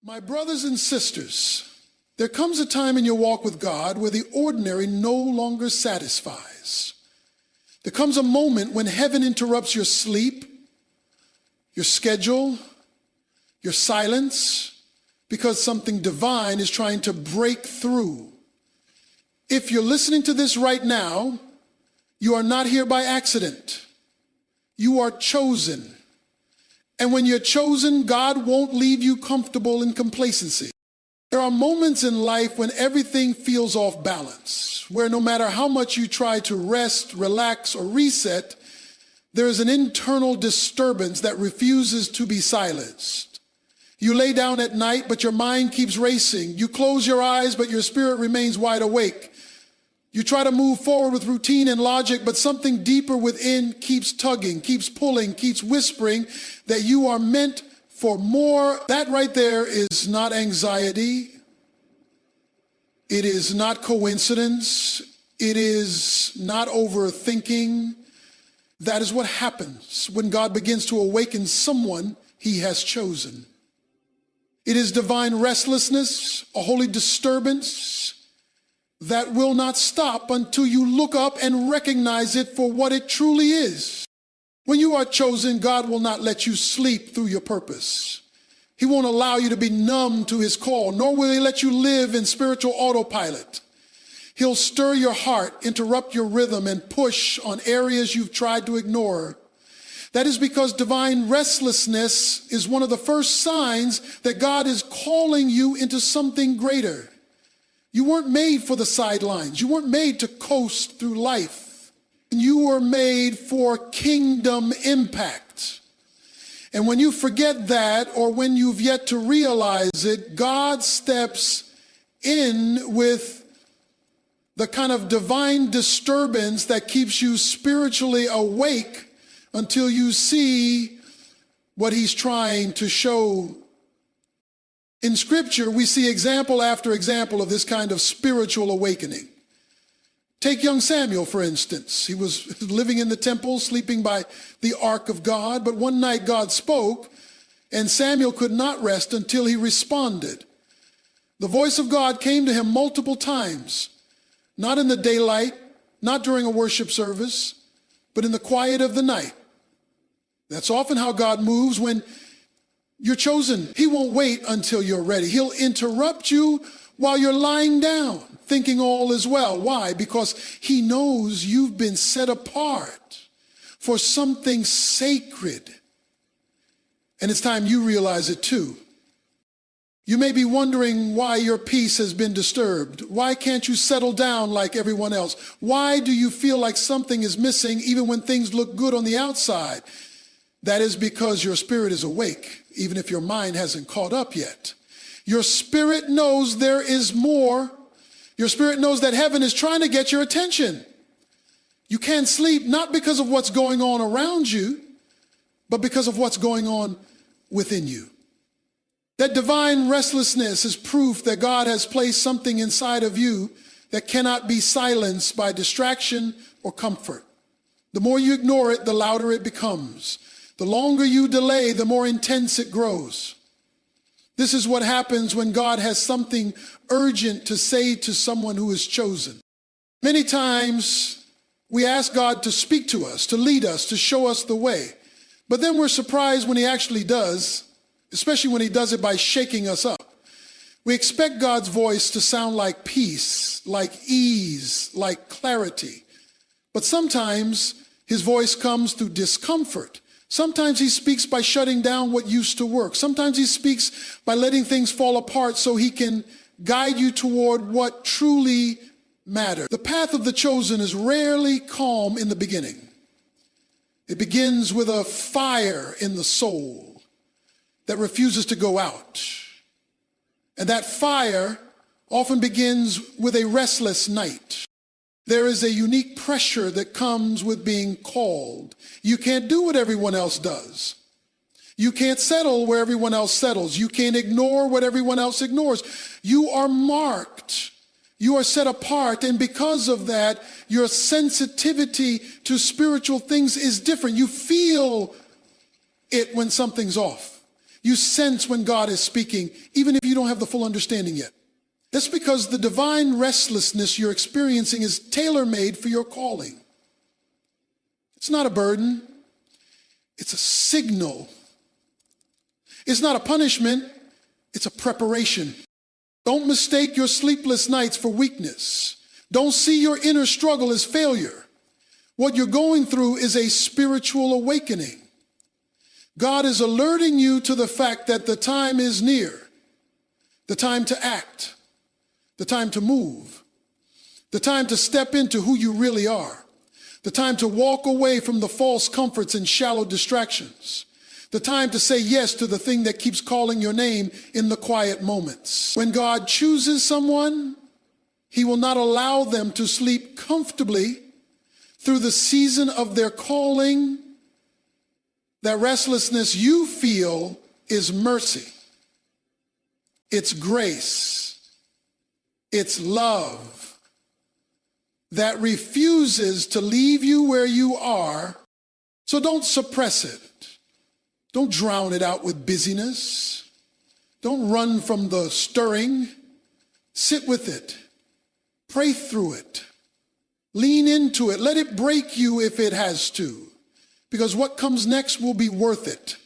My brothers and sisters, there comes a time in your walk with God where the ordinary no longer satisfies. There comes a moment when heaven interrupts your sleep, your schedule, your silence, because something divine is trying to break through. If you're listening to this right now, you are not here by accident. You are chosen. And when you're chosen, God won't leave you comfortable in complacency. There are moments in life when everything feels off balance, where no matter how much you try to rest, relax, or reset, there is an internal disturbance that refuses to be silenced. You lay down at night, but your mind keeps racing. You close your eyes, but your spirit remains wide awake. You try to move forward with routine and logic, but something deeper within keeps tugging, keeps pulling, keeps whispering that you are meant for more. That right there is not anxiety. It is not coincidence. It is not overthinking. That is what happens when God begins to awaken someone he has chosen. It is divine restlessness, a holy disturbance that will not stop until you look up and recognize it for what it truly is. When you are chosen, God will not let you sleep through your purpose. He won't allow you to be numb to his call, nor will he let you live in spiritual autopilot. He'll stir your heart, interrupt your rhythm, and push on areas you've tried to ignore. That is because divine restlessness is one of the first signs that God is calling you into something greater. You weren't made for the sidelines. You weren't made to coast through life. You were made for kingdom impact. And when you forget that, or when you've yet to realize it, God steps in with the kind of divine disturbance that keeps you spiritually awake until you see what he's trying to show. In Scripture, we see example after example of this kind of spiritual awakening. Take young Samuel, for instance. He was living in the temple, sleeping by the ark of God, but one night God spoke, and Samuel could not rest until he responded. The voice of God came to him multiple times, not in the daylight, not during a worship service, but in the quiet of the night. That's often how God moves when you're chosen. He won't wait until you're ready. He'll interrupt you while you're lying down, thinking all is well. Why? Because he knows you've been set apart for something sacred. And it's time you realize it too. You may be wondering why your peace has been disturbed. Why can't you settle down like everyone else? Why do you feel like something is missing even when things look good on the outside? That is because your spirit is awake, even if your mind hasn't caught up yet. Your spirit knows there is more. Your spirit knows that heaven is trying to get your attention. You can't sleep not because of what's going on around you, but because of what's going on within you. That divine restlessness is proof that God has placed something inside of you that cannot be silenced by distraction or comfort. The more you ignore it, the louder it becomes. The longer you delay, the more intense it grows. This is what happens when God has something urgent to say to someone who is chosen. Many times we ask God to speak to us, to lead us, to show us the way. But then we're surprised when he actually does, especially when he does it by shaking us up. We expect God's voice to sound like peace, like ease, like clarity. But sometimes his voice comes through discomfort. Sometimes he speaks by shutting down what used to work. Sometimes he speaks by letting things fall apart so he can guide you toward what truly matters. The path of the chosen is rarely calm in the beginning. It begins with a fire in the soul that refuses to go out. And that fire often begins with a restless night. There is a unique pressure that comes with being called. You can't do what everyone else does. You can't settle where everyone else settles. You can't ignore what everyone else ignores. You are marked. You are set apart. And because of that, your sensitivity to spiritual things is different. You feel it when something's off. You sense when God is speaking, even if you don't have the full understanding yet. That's because the divine restlessness you're experiencing is tailor-made for your calling. It's not a burden. It's a signal. It's not a punishment. It's a preparation. Don't mistake your sleepless nights for weakness. Don't see your inner struggle as failure. What you're going through is a spiritual awakening. God is alerting you to the fact that the time is near, the time to act, the time to move, the time to step into who you really are, the time to walk away from the false comforts and shallow distractions, the time to say yes to the thing that keeps calling your name in the quiet moments. When God chooses someone, he will not allow them to sleep comfortably through the season of their calling. That restlessness you feel is mercy. It's grace. It's love that refuses to leave you where you are. So don't suppress it. Don't drown it out with busyness. Don't run from the stirring. Sit with it. Pray through it. Lean into it. Let it break you if it has to, because what comes next will be worth it.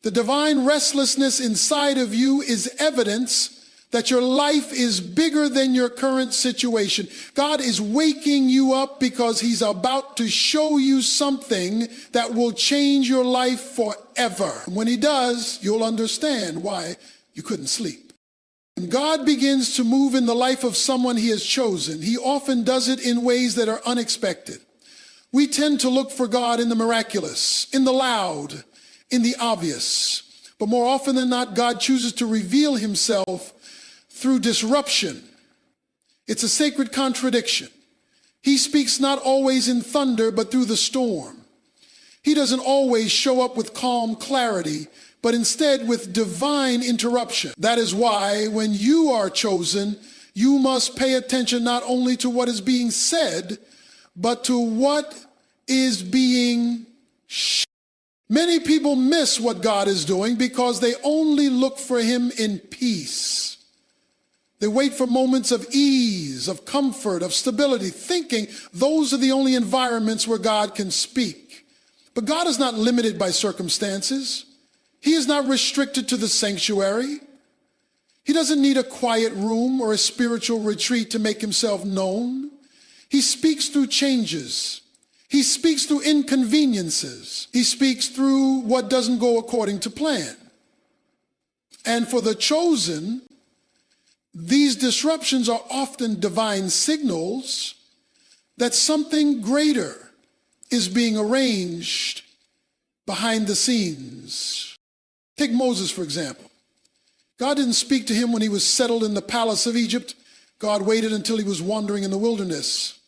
The divine restlessness inside of you is evidence that your life is bigger than your current situation. God is waking you up because he's about to show you something that will change your life forever. And when he does, you'll understand why you couldn't sleep. When God begins to move in the life of someone he has chosen, he often does it in ways that are unexpected. We tend to look for God in the miraculous, in the loud, in the obvious. But more often than not, God chooses to reveal himself through disruption. It's a sacred contradiction. He speaks not always in thunder, but through the storm. He doesn't always show up with calm clarity, but instead with divine interruption. That is why when you are chosen, you must pay attention not only to what is being said, but to what is being shared. Many people miss what God is doing because they only look for him in peace. They wait for moments of ease, of comfort, of stability, thinking those are the only environments where God can speak. But God is not limited by circumstances. He is not restricted to the sanctuary. He doesn't need a quiet room or a spiritual retreat to make himself known. He speaks through changes. He speaks through inconveniences. He speaks through what doesn't go according to plan. And for the chosen, these disruptions are often divine signals that something greater is being arranged behind the scenes. Take Moses, for example. God didn't speak to him when he was settled in the palace of Egypt. God waited until he was wandering in the wilderness.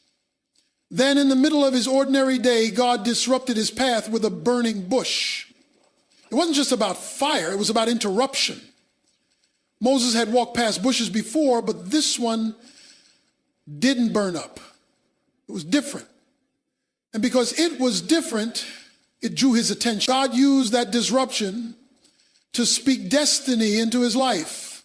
Then in the middle of his ordinary day, God disrupted his path with a burning bush. It wasn't just about fire, it was about interruption. Moses had walked past bushes before, but this one didn't burn up. It was different. And because it was different, it drew his attention. God used that disruption to speak destiny into his life.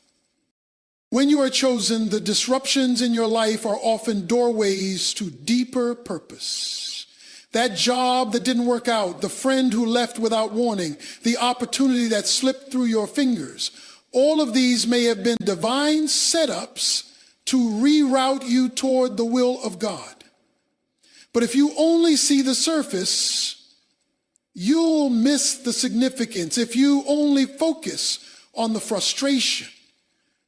When you are chosen, the disruptions in your life are often doorways to deeper purpose. That job that didn't work out, the friend who left without warning, the opportunity that slipped through your fingers, all of these may have been divine setups to reroute you toward the will of God. But if you only see the surface, you'll miss the significance. If you only focus on the frustration,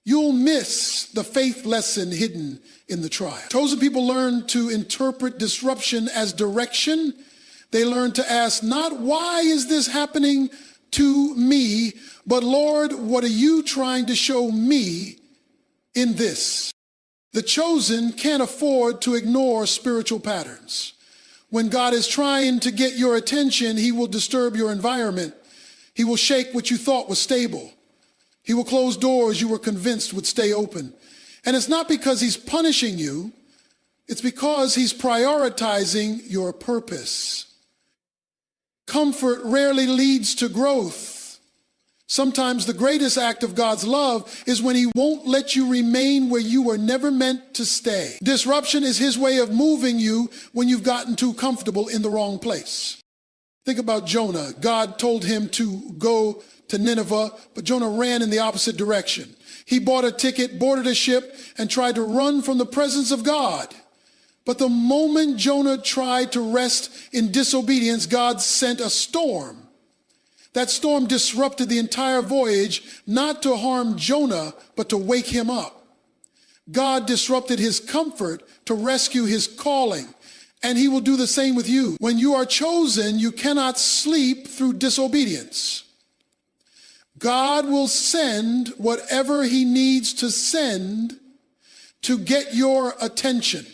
you'll miss the faith lesson hidden in the trial. Chosen people learn to interpret disruption as direction. They learn to ask, not why is this happening to me, but Lord, what are you trying to show me in this? The chosen can't afford to ignore spiritual patterns. When God is trying to get your attention, he will disturb your environment. He will shake what you thought was stable. He will close doors you were convinced would stay open. And it's not because he's punishing you. It's because he's prioritizing your purpose. Comfort rarely leads to growth. Sometimes the greatest act of God's love is when he won't let you remain where you were never meant to stay. Disruption is his way of moving you when you've gotten too comfortable in the wrong place. Think about Jonah. God told him to go to Nineveh, but Jonah ran in the opposite direction. He bought a ticket, boarded a ship, and tried to run from the presence of God. But the moment Jonah tried to rest in disobedience, God sent a storm. That storm disrupted the entire voyage, not to harm Jonah, but to wake him up. God disrupted his comfort to rescue his calling, and he will do the same with you. When you are chosen, you cannot sleep through disobedience. God will send whatever he needs to send to get your attention.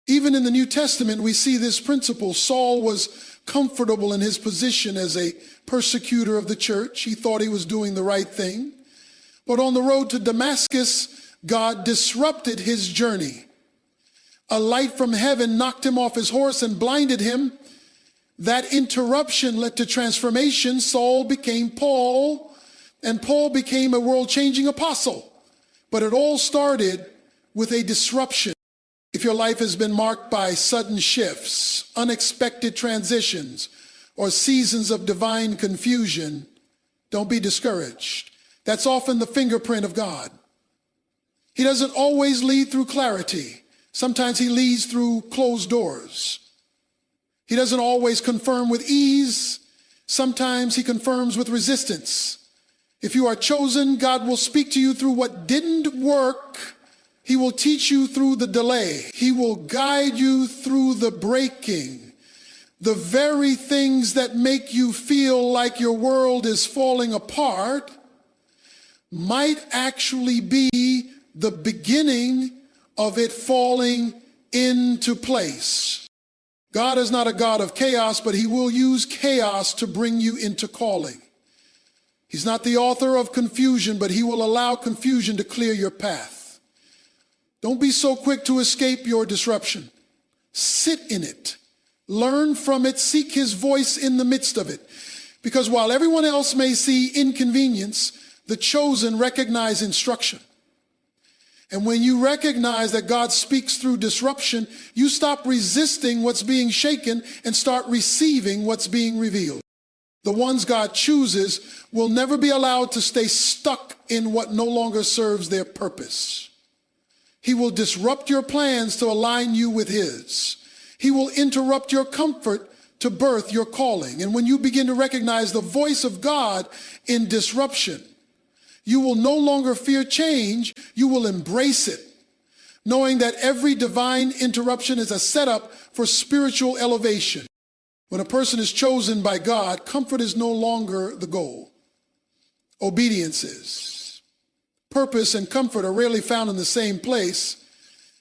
Even in the New Testament, we see this principle. Saul was comfortable in his position as a persecutor of the church. He thought he was doing the right thing. But on the road to Damascus, God disrupted his journey. A light from heaven knocked him off his horse and blinded him. That interruption led to transformation. Saul became Paul, and Paul became a world-changing apostle. But it all started with a disruption. If your life has been marked by sudden shifts, unexpected transitions, or seasons of divine confusion, don't be discouraged. That's often the fingerprint of God. He doesn't always lead through clarity. Sometimes he leads through closed doors. He doesn't always confirm with ease. Sometimes he confirms with resistance. If you are chosen, God will speak to you through what didn't work. He will teach you through the delay. He will guide you through the breaking. The very things that make you feel like your world is falling apart might actually be the beginning of it falling into place. God is not a God of chaos, but he will use chaos to bring you into calling. He's not the author of confusion, but he will allow confusion to clear your path. Don't be so quick to escape your disruption. Sit in it. Learn from it. Seek his voice in the midst of it. Because while everyone else may see inconvenience, the chosen recognize instruction. And when you recognize that God speaks through disruption, you stop resisting what's being shaken and start receiving what's being revealed. The ones God chooses will never be allowed to stay stuck in what no longer serves their purpose. He will disrupt your plans to align you with his. He will interrupt your comfort to birth your calling. And when you begin to recognize the voice of God in disruption, you will no longer fear change, you will embrace it, knowing that every divine interruption is a setup for spiritual elevation. When a person is chosen by God, comfort is no longer the goal. Obedience is. Purpose and comfort are rarely found in the same place.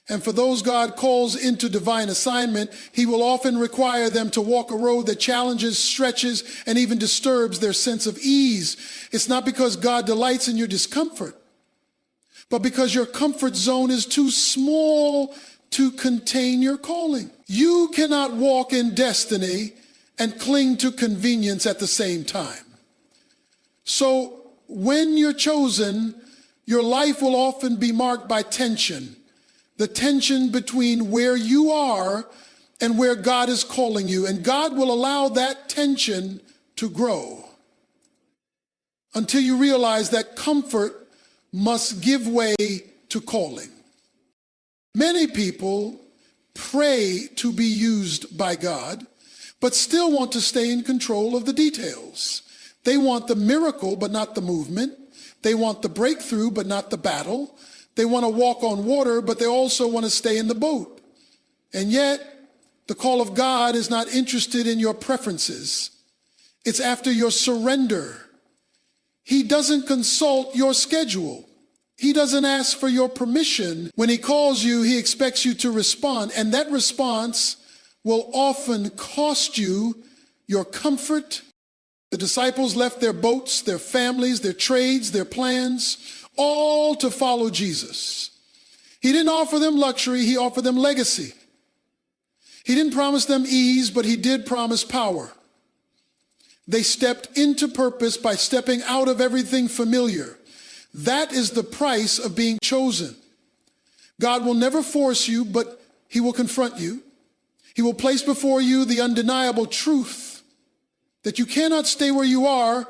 And for those God calls into divine assignment, he will often require them to walk a road that challenges, stretches, and even disturbs their sense of ease. It's not because God delights in your discomfort, but because your comfort zone is too small to contain your calling. You cannot walk in destiny and cling to convenience at the same time. So when you're chosen, your life will often be marked by tension. The tension between where you are and where God is calling you. And God will allow that tension to grow until you realize that comfort must give way to calling. Many people pray to be used by God, but still want to stay in control of the details. They want the miracle, but not the movement. They want the breakthrough, but not the battle. They want to walk on water, but they also want to stay in the boat. And yet, the call of God is not interested in your preferences. It's after your surrender. He doesn't consult your schedule. He doesn't ask for your permission. When he calls you, he expects you to respond. And that response will often cost you your comfort. The disciples left their boats, their families, their trades, their plans, all to follow Jesus. He didn't offer them luxury, he offered them legacy. He didn't promise them ease, but he did promise power. They stepped into purpose by stepping out of everything familiar. That is the price of being chosen. God will never force you, but he will confront you. He will place before you the undeniable truth that you cannot stay where you are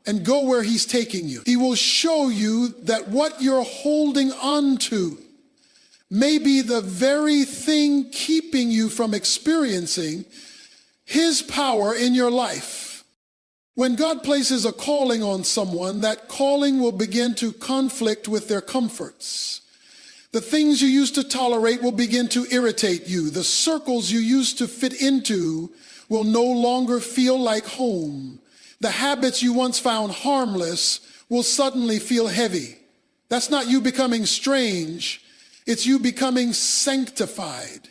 and go where he's taking you. He will show you that what you're holding on to may be the very thing keeping you from experiencing his power in your life. When God places a calling on someone, that calling will begin to conflict with their comforts. The things you used to tolerate will begin to irritate you. The circles you used to fit into will no longer feel like home. The habits you once found harmless will suddenly feel heavy. That's not you becoming strange. It's you becoming sanctified.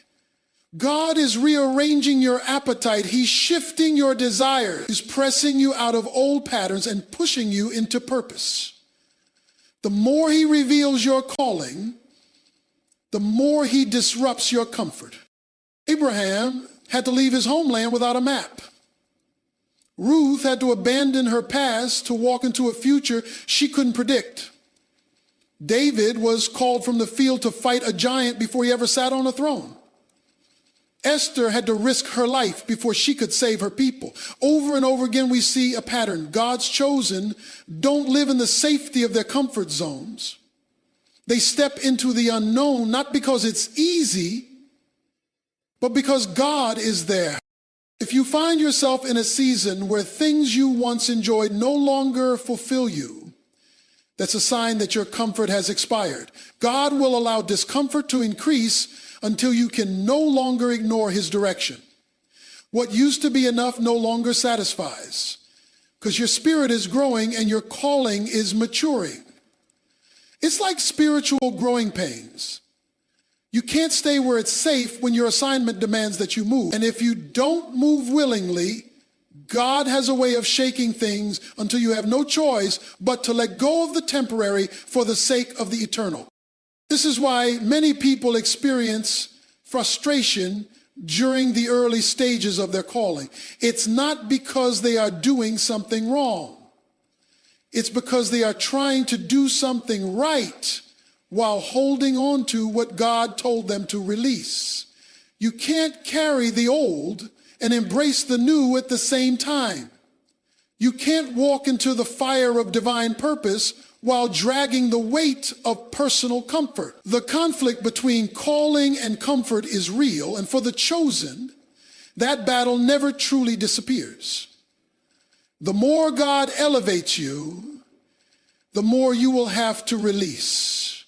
God is rearranging your appetite. He's shifting your desires. He's pressing you out of old patterns and pushing you into purpose. The more he reveals your calling, the more he disrupts your comfort. Abraham had to leave his homeland without a map. Ruth had to abandon her past to walk into a future she couldn't predict. David was called from the field to fight a giant before he ever sat on a throne. Esther had to risk her life before she could save her people. Over and over again, we see a pattern. God's chosen don't live in the safety of their comfort zones. They step into the unknown, not because it's easy, but because God is there. If you find yourself in a season where things you once enjoyed no longer fulfill you, that's a sign that your comfort has expired. God will allow discomfort to increase until you can no longer ignore his direction. What used to be enough no longer satisfies, because your spirit is growing and your calling is maturing. It's like spiritual growing pains. You can't stay where it's safe when your assignment demands that you move. And if you don't move willingly, God has a way of shaking things until you have no choice but to let go of the temporary for the sake of the eternal. This is why many people experience frustration during the early stages of their calling. It's not because they are doing something wrong. It's because they are trying to do something right while holding on to what God told them to release. You can't carry the old and embrace the new at the same time. You can't walk into the fire of divine purpose while dragging the weight of personal comfort. The conflict between calling and comfort is real, and for the chosen, that battle never truly disappears. The more God elevates you, the more you will have to release.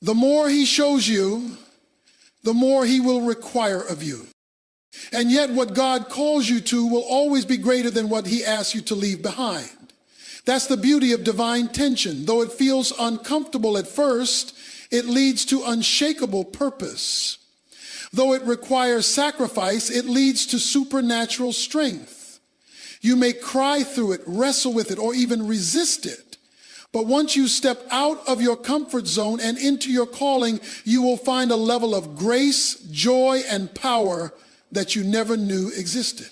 The more he shows you, the more he will require of you. And yet what God calls you to will always be greater than what he asks you to leave behind. That's the beauty of divine tension. Though it feels uncomfortable at first, it leads to unshakable purpose. Though it requires sacrifice, it leads to supernatural strength. You may cry through it, wrestle with it, or even resist it. But once you step out of your comfort zone and into your calling, you will find a level of grace, joy, and power that you never knew existed.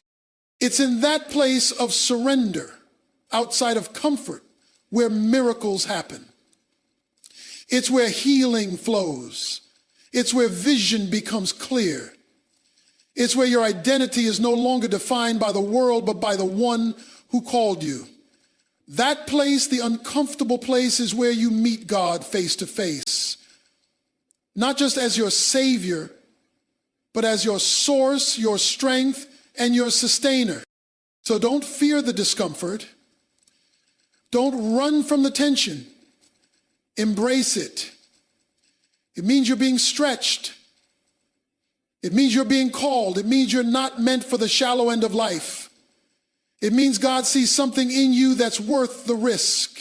It's in that place of surrender, outside of comfort, where miracles happen. It's where healing flows. It's where vision becomes clear. It's where your identity is no longer defined by the world, but by the one who called you. That place, the uncomfortable place, is where you meet God face to face. Not just as your Savior, but as your source, your strength, and your sustainer. So don't fear the discomfort. Don't run from the tension. Embrace it. It means you're being stretched. It means you're being called. It means you're not meant for the shallow end of life. It means God sees something in you that's worth the risk.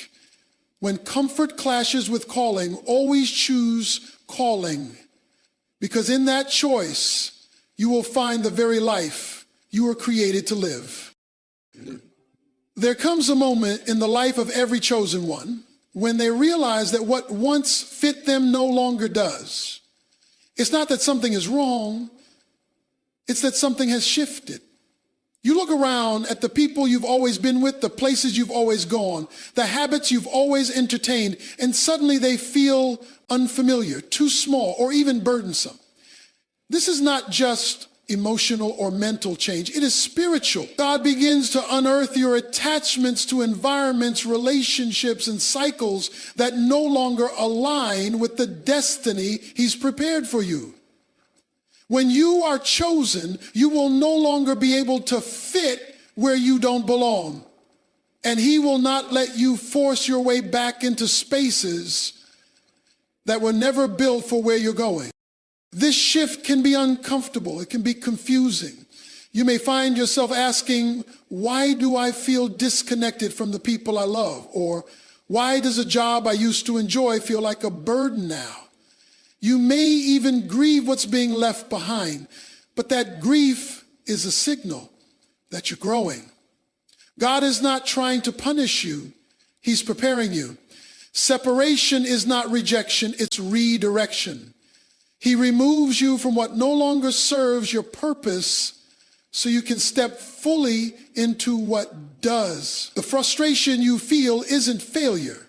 When comfort clashes with calling, always choose calling, because in that choice, you will find the very life you were created to live. There comes a moment in the life of every chosen one when they realize that what once fit them no longer does. It's not that something is wrong, it's that something has shifted. You look around at the people you've always been with, the places you've always gone, the habits you've always entertained, and suddenly they feel unfamiliar, too small, or even burdensome. This is not just emotional or mental change. It is spiritual. God begins to unearth your attachments to environments, relationships, and cycles that no longer align with the destiny He's prepared for you. When you are chosen, you will no longer be able to fit where you don't belong. And He will not let you force your way back into spaces that were never built for where you're going. This shift can be uncomfortable. It can be confusing. You may find yourself asking, why do I feel disconnected from the people I love? Or why does a job I used to enjoy feel like a burden now? You may even grieve what's being left behind, but that grief is a signal that you're growing. God is not trying to punish you. He's preparing you. Separation is not rejection, it's redirection. He removes you from what no longer serves your purpose so you can step fully into what does. The frustration you feel isn't failure.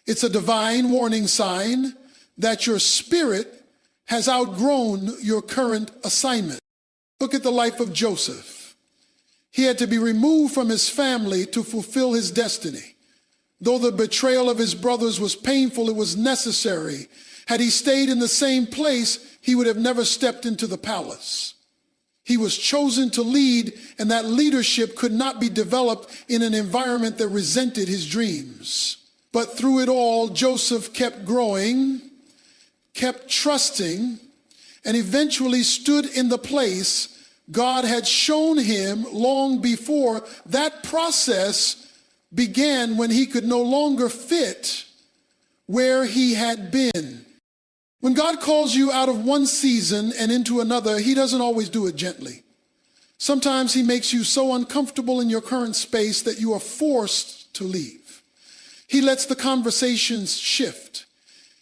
It's a divine warning sign that your spirit has outgrown your current assignment. Look at the life of Joseph. He had to be removed from his family to fulfill his destiny. Though the betrayal of his brothers was painful, it was necessary. Had he stayed in the same place, he would have never stepped into the palace. He was chosen to lead, and that leadership could not be developed in an environment that resented his dreams. But through it all, Joseph kept growing, kept trusting, and eventually stood in the place God had shown him long before that process began, when he could no longer fit where he had been. When God calls you out of one season and into another, He doesn't always do it gently. Sometimes He makes you so uncomfortable in your current space that you are forced to leave. He lets the conversations shift.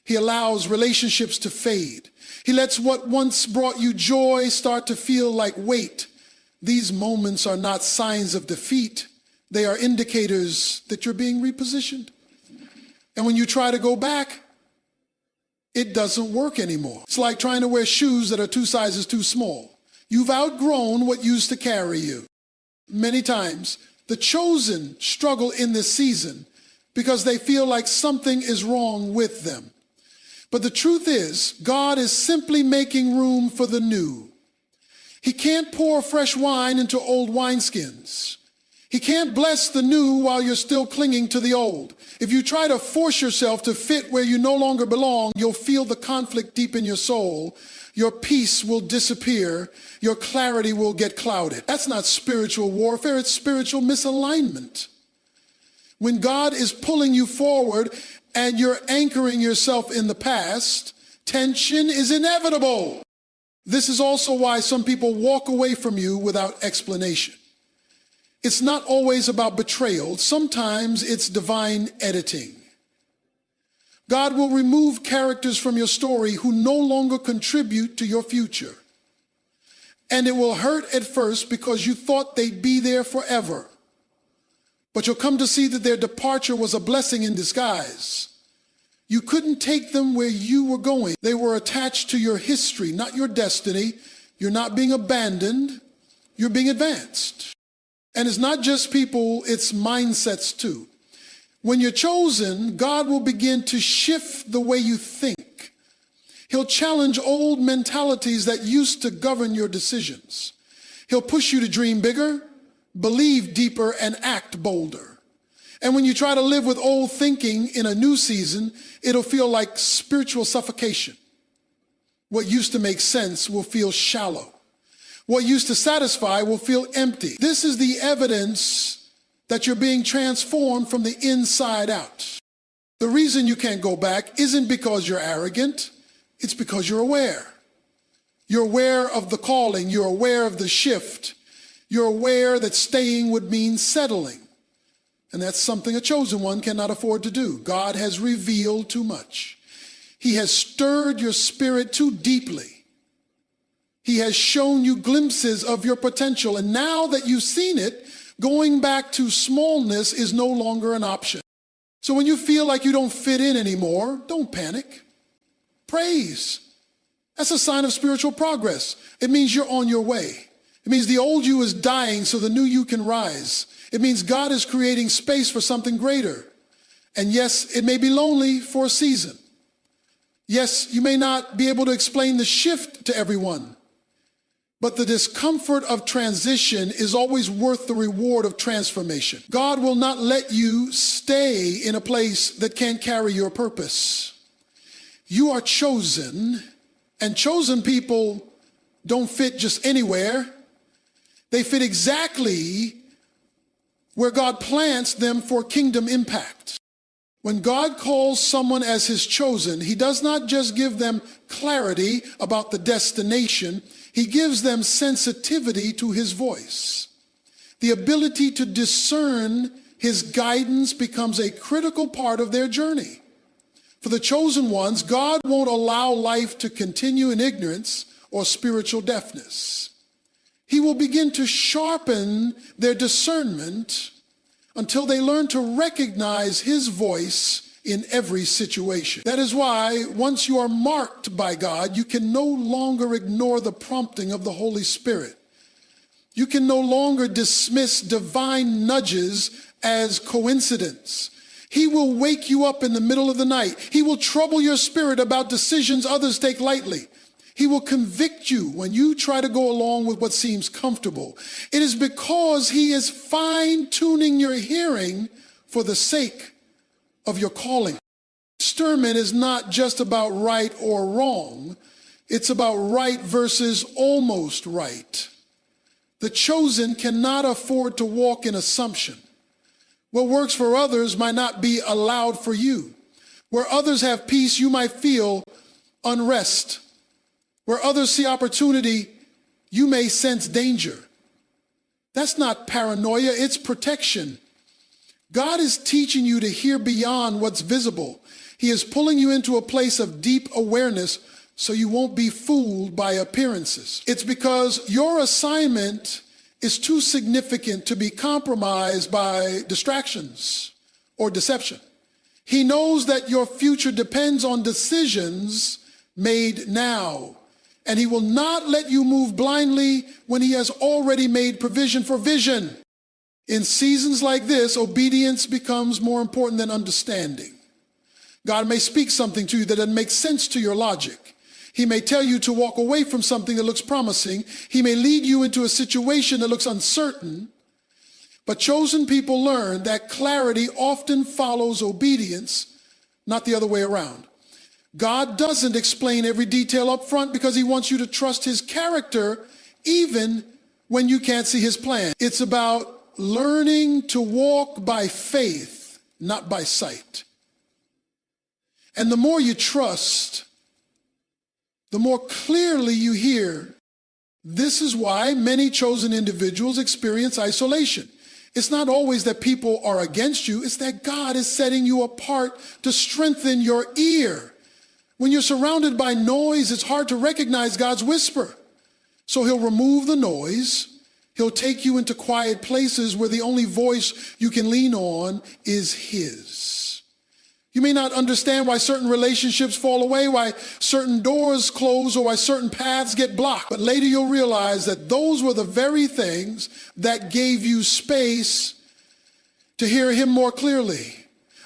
He allows relationships to fade. He lets what once brought you joy start to feel like weight. These moments are not signs of defeat. They are indicators that you're being repositioned. And when you try to go back, it doesn't work anymore. It's like trying to wear shoes that are 2 sizes too small. You've outgrown what used to carry you. Many times, the chosen struggle in this season because they feel like something is wrong with them. But the truth is, God is simply making room for the new. He can't pour fresh wine into old wineskins. He can't bless the new while you're still clinging to the old. If you try to force yourself to fit where you no longer belong, you'll feel the conflict deep in your soul. Your peace will disappear. Your clarity will get clouded. That's not spiritual warfare, it's spiritual misalignment. When God is pulling you forward and you're anchoring yourself in the past, tension is inevitable. This is also why some people walk away from you without explanation. It's not always about betrayal. Sometimes it's divine editing. God will remove characters from your story who no longer contribute to your future. And it will hurt at first because you thought they'd be there forever. But you'll come to see that their departure was a blessing in disguise. You couldn't take them where you were going. They were attached to your history, not your destiny. You're not being abandoned. You're being advanced. And it's not just people, it's mindsets too. When you're chosen, God will begin to shift the way you think. He'll challenge old mentalities that used to govern your decisions. He'll push you to dream bigger, believe deeper, and act bolder. And when you try to live with old thinking in a new season, it'll feel like spiritual suffocation. What used to make sense will feel shallow. What used to satisfy will feel empty. This is the evidence that you're being transformed from the inside out. The reason you can't go back isn't because you're arrogant. It's because you're aware. You're aware of the calling. You're aware of the shift. You're aware that staying would mean settling. And that's something a chosen one cannot afford to do. God has revealed too much. He has stirred your spirit too deeply He has shown you glimpses of your potential. And now that you've seen it, going back to smallness is no longer an option. So when you feel like you don't fit in anymore, don't panic. Praise. That's a sign of spiritual progress. It means you're on your way. It means the old you is dying so the new you can rise. It means God is creating space for something greater. And yes, it may be lonely for a season. Yes, you may not be able to explain the shift to everyone. But the discomfort of transition is always worth the reward of transformation. God will not let you stay in a place that can't carry your purpose. You are chosen, and chosen people don't fit just anywhere. They fit exactly where God plants them for kingdom impact. When God calls someone as his chosen, he does not just give them clarity about the destination, he gives them sensitivity to his voice. The ability to discern his guidance becomes a critical part of their journey. For the chosen ones, God won't allow life to continue in ignorance or spiritual deafness. He will begin to sharpen their discernment until they learn to recognize his voice in every situation. That is why once you are marked by God, you can no longer ignore the prompting of the Holy Spirit. You can no longer dismiss divine nudges as coincidence. He will wake you up in the middle of the night. He will trouble your spirit about decisions others take lightly. He will convict you when you try to go along with what seems comfortable. It is because he is fine-tuning your hearing for the sake of your calling. Discernment is not just about right or wrong. It's about right versus almost right. The chosen cannot afford to walk in assumption. What works for others might not be allowed for you. Where others have peace, you might feel unrest. Where others see opportunity, you may sense danger. That's not paranoia, it's protection. God is teaching you to hear beyond what's visible. He is pulling you into a place of deep awareness so you won't be fooled by appearances. It's because your assignment is too significant to be compromised by distractions or deception. He knows that your future depends on decisions made now. And he will not let you move blindly when he has already made provision for vision. In seasons like this, obedience becomes more important than understanding. God may speak something to you that doesn't make sense to your logic. He may tell you to walk away from something that looks promising. He may lead you into a situation that looks uncertain. But chosen people learn that clarity often follows obedience, not the other way around. God doesn't explain every detail up front because he wants you to trust his character even when you can't see his plan. It's about learning to walk by faith, not by sight. And the more you trust, the more clearly you hear. This is why many chosen individuals experience isolation. It's not always that people are against you, it's that God is setting you apart to strengthen your ear. When you're surrounded by noise, it's hard to recognize God's whisper. So he'll remove the noise. He'll take you into quiet places where the only voice you can lean on is his. You may not understand why certain relationships fall away, why certain doors close, or why certain paths get blocked. But later you'll realize that those were the very things that gave you space to hear him more clearly.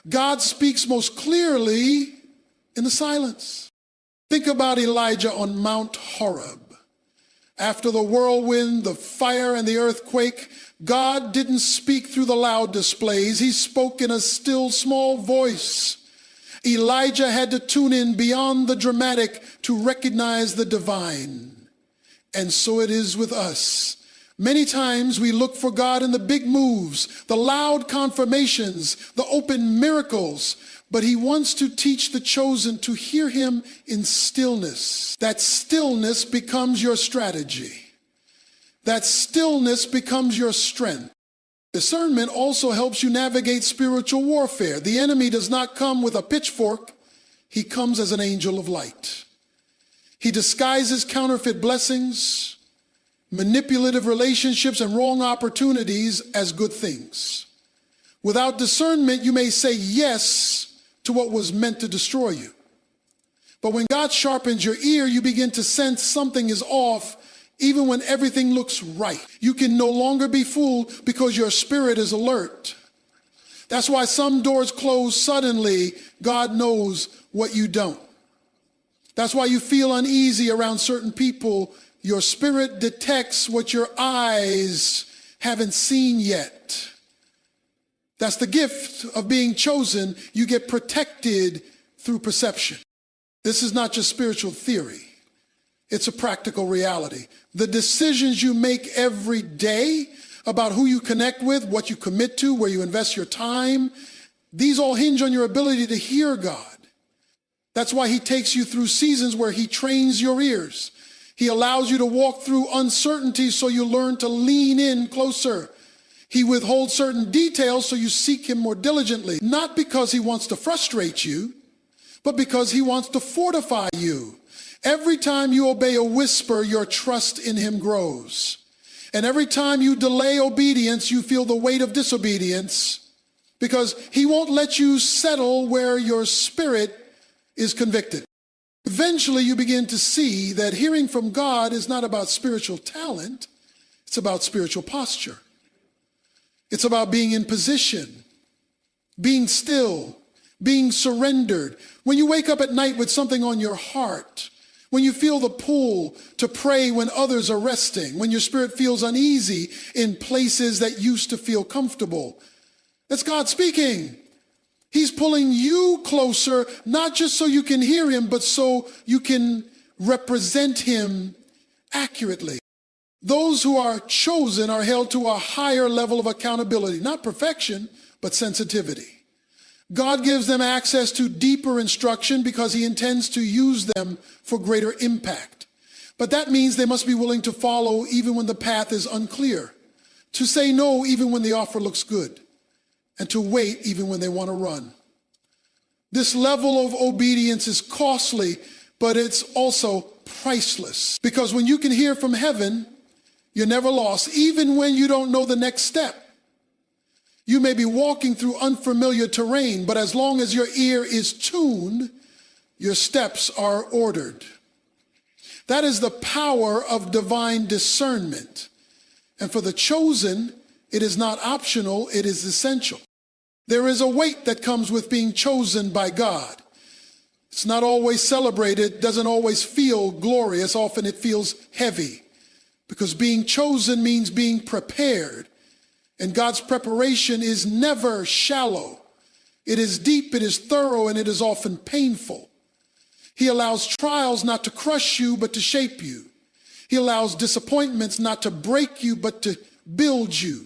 God speaks most clearly in the silence. Think about Elijah on Mount Horeb. After the whirlwind, the fire, and the earthquake, God didn't speak through the loud displays. He spoke in a still small voice. Elijah had to tune in beyond the dramatic to recognize the divine. And so it is with us. Many times we look for God in the big moves, the loud confirmations, the open miracles, but he wants to teach the chosen to hear him in stillness. That stillness becomes your strategy. That stillness becomes your strength. Discernment also helps you navigate spiritual warfare. The enemy does not come with a pitchfork. He comes as an angel of light. He disguises counterfeit blessings, manipulative relationships, and wrong opportunities as good things. Without discernment, you may say yes to what was meant to destroy you. But when God sharpens your ear, you begin to sense something is off, even when everything looks right. You can no longer be fooled because your spirit is alert. That's why some doors close suddenly. God knows what you don't. That's why you feel uneasy around certain people. Your spirit detects what your eyes haven't seen yet. That's the gift of being chosen. You get protected through perception. This is not just spiritual theory. It's a practical reality. The decisions you make every day about who you connect with, what you commit to, where you invest your time, these all hinge on your ability to hear God. That's why he takes you through seasons where he trains your ears. He allows you to walk through uncertainty so you learn to lean in closer. He withholds certain details so you seek him more diligently, not because he wants to frustrate you, but because he wants to fortify you. Every time you obey a whisper, your trust in him grows. And every time you delay obedience, you feel the weight of disobedience, because he won't let you settle where your spirit is convicted. Eventually, you begin to see that hearing from God is not about spiritual talent. It's about spiritual posture. It's about being in position, being still, being surrendered. When you wake up at night with something on your heart, when you feel the pull to pray when others are resting, when your spirit feels uneasy in places that used to feel comfortable, that's God speaking. He's pulling you closer, not just so you can hear him, but so you can represent him accurately. Those who are chosen are held to a higher level of accountability, not perfection, but sensitivity. God gives them access to deeper instruction because he intends to use them for greater impact. But that means they must be willing to follow even when the path is unclear, to say no even when the offer looks good, and to wait even when they want to run. This level of obedience is costly, but it's also priceless. Because when you can hear from heaven, you're never lost, even when you don't know the next step. You may be walking through unfamiliar terrain, but as long as your ear is tuned, your steps are ordered. That is the power of divine discernment. And for the chosen, it is not optional, it is essential. There is a weight that comes with being chosen by God. It's not always celebrated, doesn't always feel glorious. Often it feels heavy, because being chosen means being prepared. And God's preparation is never shallow. It is deep, it is thorough, and it is often painful. He allows trials not to crush you, but to shape you. He allows disappointments not to break you, but to build you.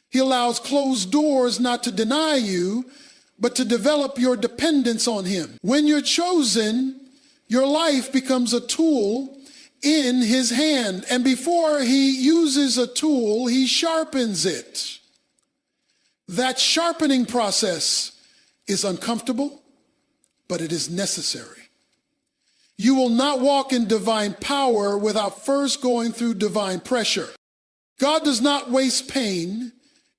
He allows closed doors not to deny you, but to develop your dependence on him. When you're chosen, your life becomes a tool in his hand. And before he uses a tool, he sharpens it. That sharpening process is uncomfortable, but it is necessary. You will not walk in divine power without first going through divine pressure. God does not waste pain.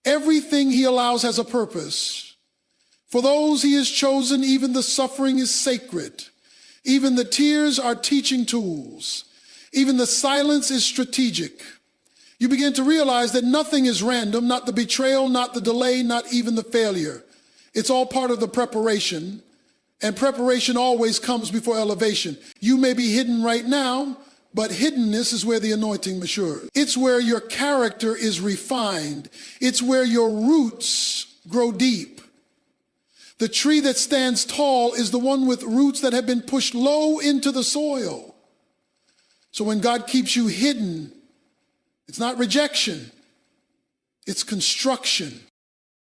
Everything he allows has a purpose. For those he has chosen, even the suffering is sacred. Even the tears are teaching tools. Even the silence is strategic. You begin to realize that nothing is random, not the betrayal, not the delay, not even the failure. It's all part of the preparation, and preparation always comes before elevation. You may be hidden right now, but hiddenness is where the anointing matures. It's where your character is refined. It's where your roots grow deep. The tree that stands tall is the one with roots that have been pushed low into the soil. So when God keeps you hidden, it's not rejection, it's construction.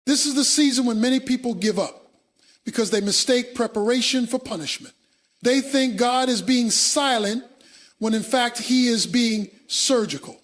This is the season when many people give up because they mistake preparation for punishment. They think God is being silent when in fact he is being surgical.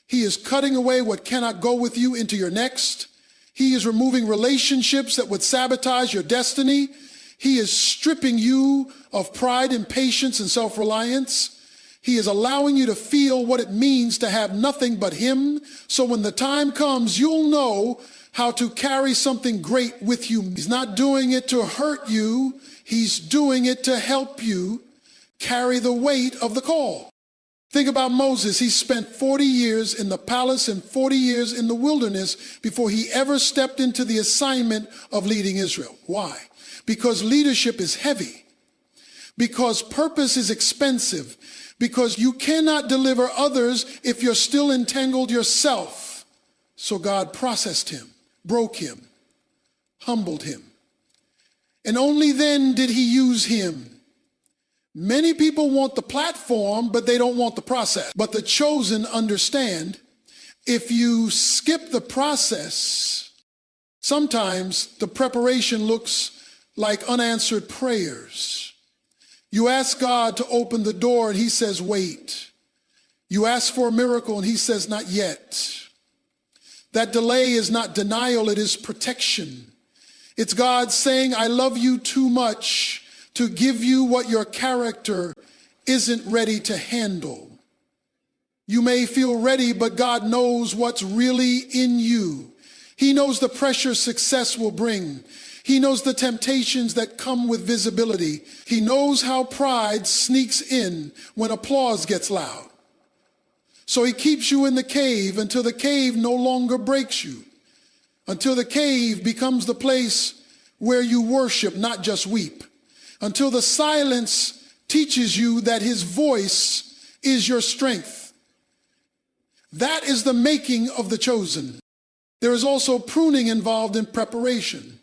He is cutting away what cannot go with you into your next. He is removing relationships that would sabotage your destiny. He is stripping you of pride and patience and self-reliance. He is allowing you to feel what it means to have nothing but him. So when the time comes, you'll know how to carry something great with you. He's not doing it to hurt you. He's doing it to help you carry the weight of the call. Think about Moses. He spent 40 years in the palace and 40 years in the wilderness before he ever stepped into the assignment of leading Israel. Why? Because leadership is heavy. Because purpose is expensive. Because you cannot deliver others if you're still entangled yourself. So God processed him, broke him, humbled him. And only then did he use him. Many people want the platform, but they don't want the process. But the chosen understand, if you skip the process, sometimes the preparation looks like unanswered prayers. You ask God to open the door and he says, wait. You ask for a miracle and he says, not yet. That delay is not denial, it is protection. It's God saying, I love you too much to give you what your character isn't ready to handle. You may feel ready, but God knows what's really in you. He knows the pressure success will bring. He knows the temptations that come with visibility. He knows how pride sneaks in when applause gets loud. So he keeps you in the cave until the cave no longer breaks you, until the cave becomes the place where you worship, not just weep, until the silence teaches you that his voice is your strength. That is the making of the chosen. There is also pruning involved in preparation.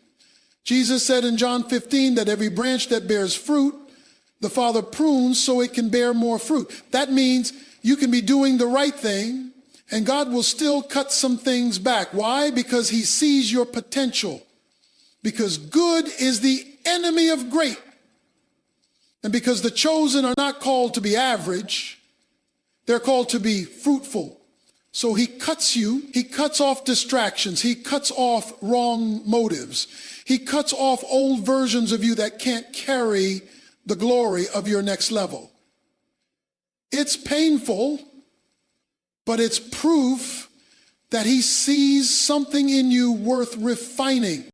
Jesus said in John 15 that every branch that bears fruit, the Father prunes so it can bear more fruit. That means you can be doing the right thing and God will still cut some things back. Why? Because he sees your potential. Because good is the enemy of great. And because the chosen are not called to be average, they're called to be fruitful. So he cuts you, he cuts off distractions, he cuts off wrong motives. He cuts off old versions of you that can't carry the glory of your next level. It's painful, but it's proof that he sees something in you worth refining.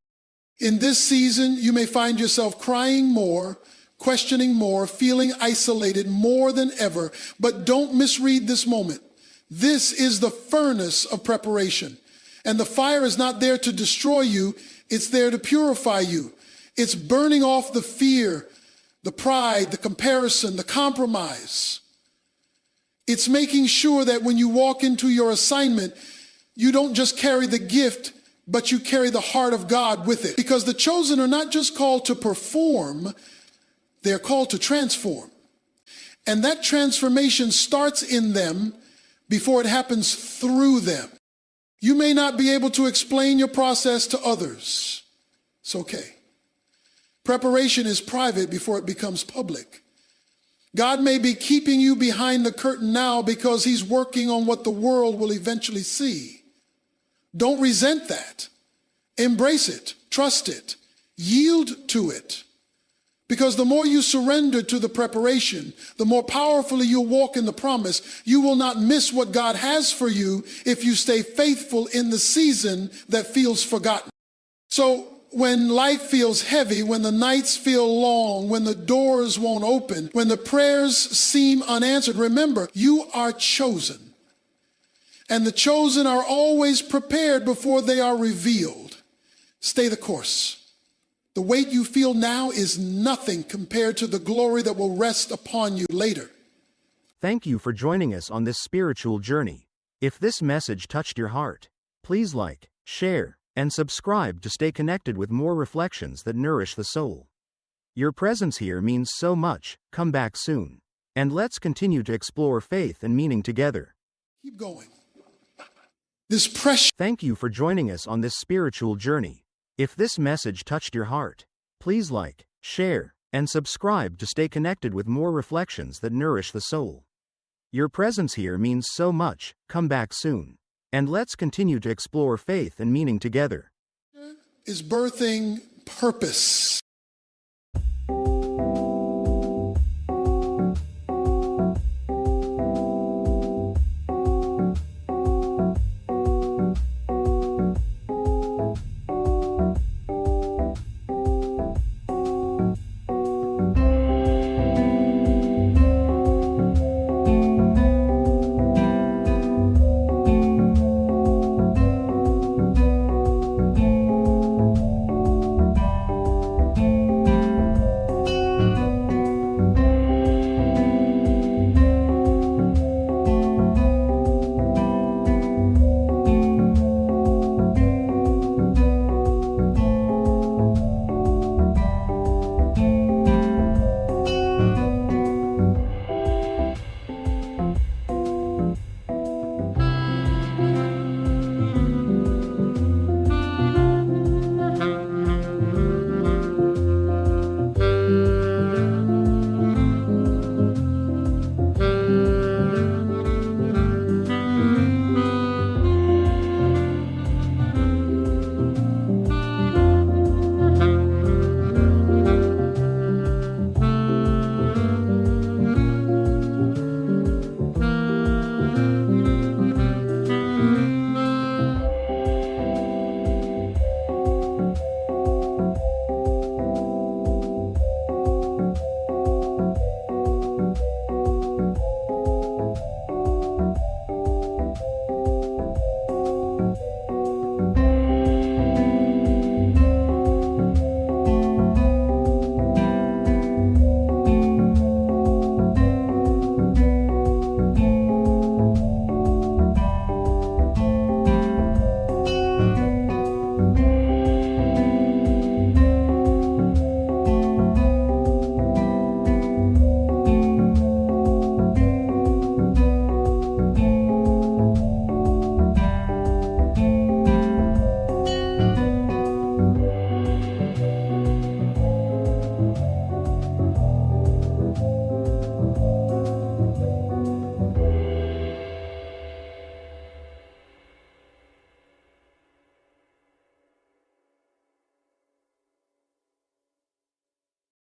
In this season, you may find yourself crying more, questioning more, feeling isolated more than ever, but don't misread this moment. This is the furnace of preparation. And the fire is not there to destroy you, it's there to purify you. It's burning off the fear, the pride, the comparison, the compromise. It's making sure that when you walk into your assignment, you don't just carry the gift, but you carry the heart of God with it. Because the chosen are not just called to perform, they're called to transform. And that transformation starts in them before it happens through them. You may not be able to explain your process to others. It's okay. Preparation is private before it becomes public. God may be keeping you behind the curtain now because he's working on what the world will eventually see. Don't resent that. Embrace it. Trust it. Yield to it. Because the more you surrender to the preparation, the more powerfully you'll walk in the promise. You will not miss what God has for you if you stay faithful in the season that feels forgotten. So when life feels heavy, when the nights feel long, when the doors won't open, when the prayers seem unanswered, remember, you are chosen. And the chosen are always prepared before they are revealed. Stay the course. The weight you feel now is nothing compared to the glory that will rest upon you later. Thank you for joining us on this spiritual journey. If this message touched your heart, please like, share, and subscribe to stay connected with more reflections that nourish the soul. Your presence here means so much. Come back soon. And let's continue to explore faith and meaning together. Keep going. This pressure. Thank you for joining us on this spiritual journey. If this message touched your heart, please like, share, and subscribe to stay connected with more reflections that nourish the soul. Your presence here means so much. Come back soon. And let's continue to explore faith and meaning together. Is birthing purpose.